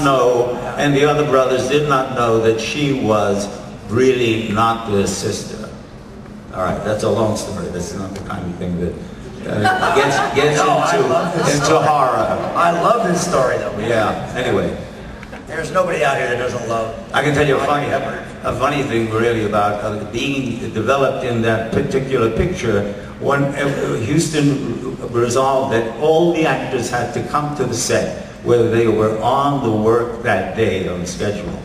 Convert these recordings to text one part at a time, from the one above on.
know, and the other brothers did not know that she was really not their sister. All right, that's a long story. That's not the kind of thing that gets into horror. I love this story, though. Yeah. Anyway, there's nobody out here that doesn't love. I can tell you a funny thing really about being developed in that particular picture. When Huston resolved that all the actors had to come to the set, whether they were on the work that day on the schedule.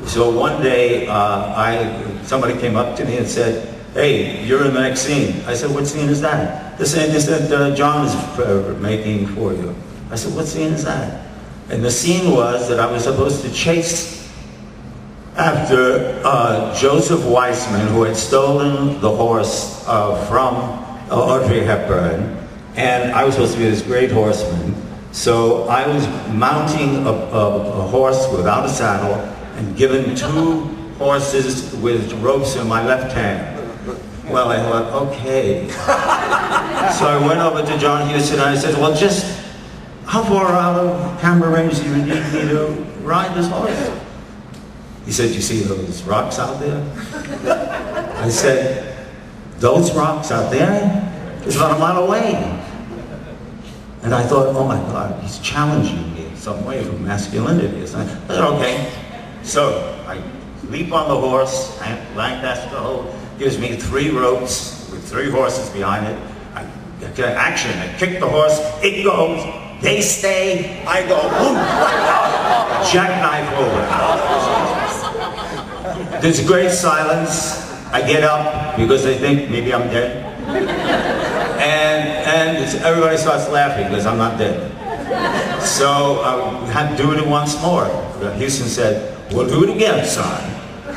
So one day, somebody came up to me and said, "Hey, you're in the next scene." I said, "What scene is that?" The scene is that John is making for you. I said, "What scene is that?" And the scene was that I was supposed to chase after Joseph Weissman, who had stolen the horse from Audrey Hepburn, and I was supposed to be this great horseman. So I was mounting a horse without a saddle and given 2 horses with ropes in my left hand. Well, I thought, okay. So I went over to John Huston and I said, "Well, just how far out of camera range do you need me to ride this horse?" He said, "You see those rocks out there?" I said, "Those rocks out there? It's about a mile away." And I thought, oh my God, he's challenging me in some way from masculinity. So I said, okay. So I leap on the horse, and Lancaster Holt gives me 3 ropes with 3 horses behind it. I kick the horse, it goes, they stay, I go, boom, jackknife over. There's great silence. I get up because they think maybe I'm dead. And everybody starts laughing because I'm not dead. So I had to do it once more. Huston said, "We'll do it again, son.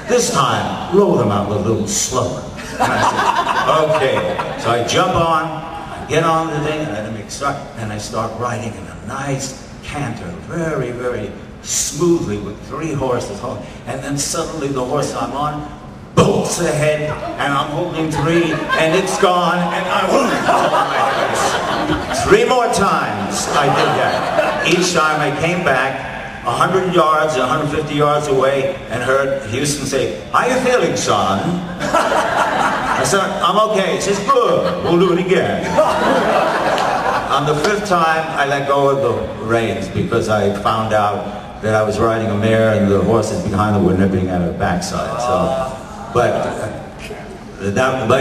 This time, roll them out a little slower." And I said, okay. So I jump on, I get on the thing, and I start riding in a nice canter, very, very smoothly with 3 horses. And then suddenly the horse I'm on bolts ahead, and I'm holding 3, and it's gone, and I whoop, 3 more times I did that. Each time I came back 100 yards, 150 yards away, and heard Huston say, "How you feeling, son?" I said, "I'm okay." He says, "Good, we'll do it again." On the 5th time, I let go of the reins because I found out that I was riding a mare and the horses behind her were nipping at her backside. So. But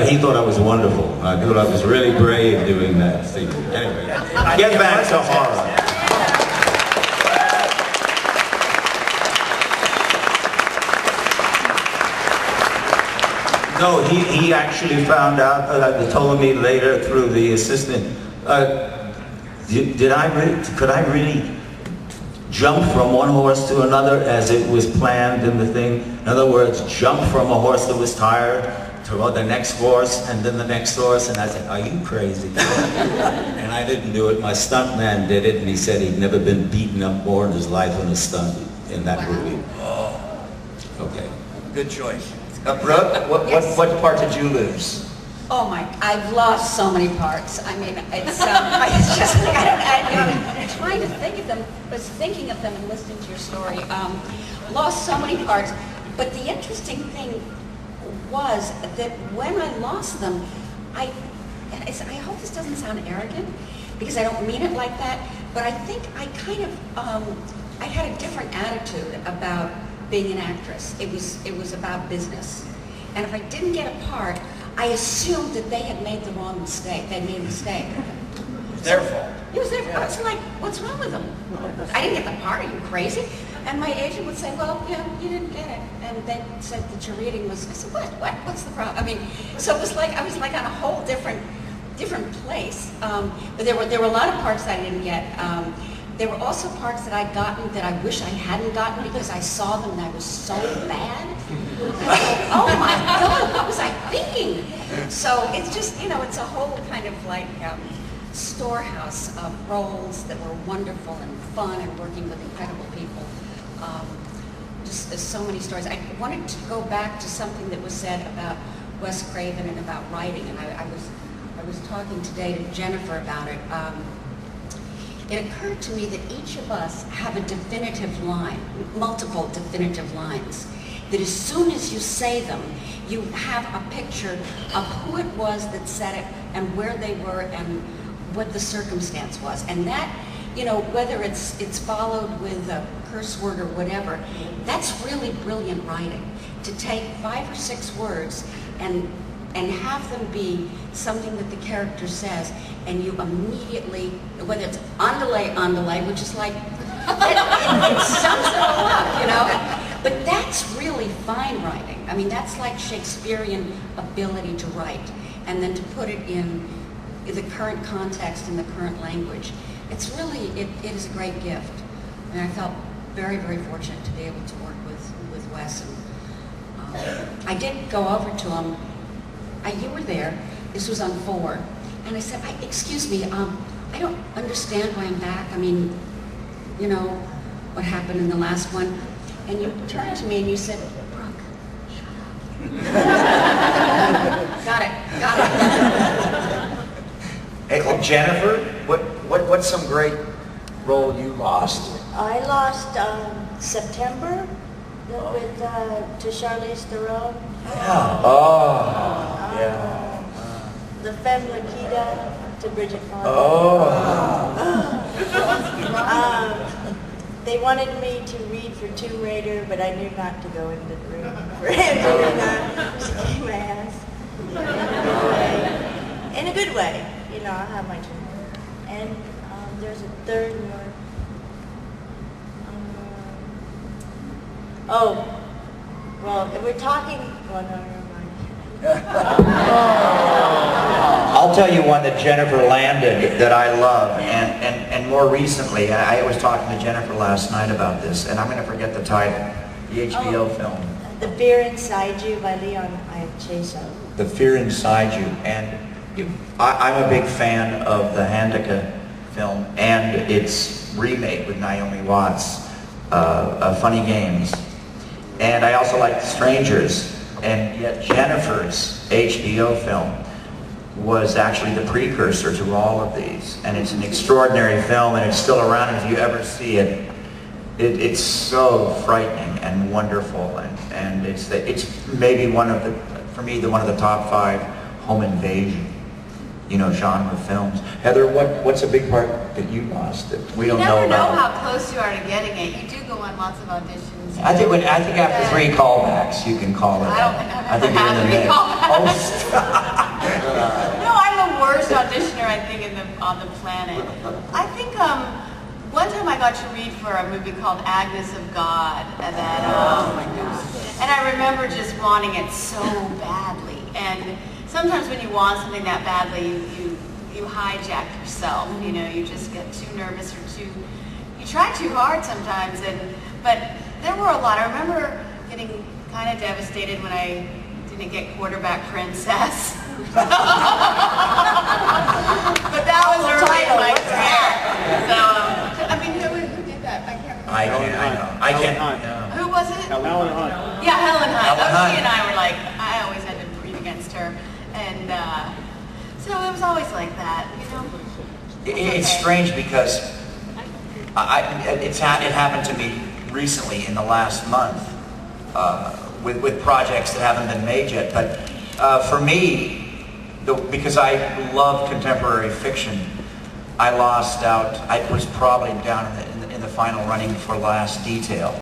he thought I was wonderful. I thought I was really brave doing that. See, anyway, get back to horror. No, he actually found out, told me later through the assistant, could I really jump from one horse to another as it was planned in the thing? In other words, jump from a horse that was tired to the next horse and then the next horse. And I said, "Are you crazy?" And I didn't do it. My stunt man did it, and he said he'd never been beaten up more in his life in a stunt in that movie. Oh. Okay. Good choice. Brooke, what part did you lose? Oh my, I've lost so many parts. I mean, it's just like, I'm trying to think of them, was thinking of them and listening to your story. Lost so many parts, but the interesting thing was that when I lost them, I hope this doesn't sound arrogant, because I don't mean it like that, but I think I kind of, I had a different attitude about being an actress. It was about business. And if I didn't get a part, I assumed that they had made the wrong mistake. They made a mistake. It was their fault. It was their fault. I was like, what's wrong with them? I didn't get the part. Are you crazy? And my agent would say, well, yeah, you didn't get it. And they said that your reading was, I said, what? What's the problem? I mean, so it was like, I was like on a whole different place. But there were a lot of parts that I didn't get. There were also parts that I'd gotten that I wish I hadn't gotten because I saw them and I was so bad. Oh my God, what was I thinking? So it's just, it's a whole kind of like storehouse of roles that were wonderful and fun and working with incredible people. Just there's so many stories. I wanted to go back to something that was said about Wes Craven and about writing, and I was talking today to Jennifer about it. it occurred to me that each of us have a definitive line, multiple definitive lines, that as soon as you say them, you have a picture of who it was that said it and where they were and what the circumstance was. And that, you know, whether it's followed with a curse word or whatever, that's really brilliant writing. To take 5 or 6 words and have them be something that the character says, and you immediately, whether it's underlay, which is like, it sums it all up, you know? But that's really fine writing. I mean, that's like Shakespearean ability to write, and then to put it in the current context, in the current language. It's really, it is a great gift. And I felt very, very fortunate to be able to work with Wes. And I did go over to him. You were there. This was on 4. And I said, excuse me, I don't understand why I'm back. I mean, you know, what happened in the last one. And you turned to me and you said, Brooke, shut up. Got it. Hey, well, Jennifer, what's some great role you lost? I lost September with to Charlize Theron. Oh, yeah. The Femme Nikita to Bridget Fonda. They wanted me to read for Tomb Raider, but I knew not to go into the room for him to kick my ass. In a good way, you know. I have my turn. And there's a third one. Well, if we're talking. Well, no, never mind. I'll tell you one that Jennifer landed that I love, and more recently, I was talking to Jennifer last night about this, and I'm going to forget the title, the HBO film. The Fear Inside You by Leon Chaso. The Fear Inside You, and I'm a big fan of the Handeke film and its remake with Naomi Watts, Funny Games. And I also like Strangers, and yet Jennifer's HBO film was actually the precursor to all of these. And it's an extraordinary film, and it's still around, and if you ever see it, it's so frightening and wonderful, and it's maybe one of the, for me, one of the top 5 home invasion, you know, genre films. Heather, what's a big part that you lost that we don't know about? You never know how close you are to getting it. You do go on lots of auditions. I think after 3 callbacks you can call it. I don't think I've I think ever you're in the had 3 mix. callbacks. Oh, stop. No, I'm the worst auditioner I think on the planet. I think one time I got to read for a movie called Agnes of God, and oh my gosh, and I remember just wanting it so badly. And sometimes when you want something that badly, you hijack yourself. You know, you just get too nervous or you try too hard sometimes. But there were a lot. I remember getting kind of devastated when I didn't get Quarterback Princess. But that was early in my career. So, I mean, who did that? I can't remember. I can't. Who was it? Helen Hunt. Yeah, Helen Hunt. Helen Hunt. She and I were like, I always had to breathe against her. And so it was always like that, you know? It's strange because it happened to me recently in the last month with projects that haven't been made yet. But for me, because I love contemporary fiction, I lost out. I was probably down in the final running for Last Detail.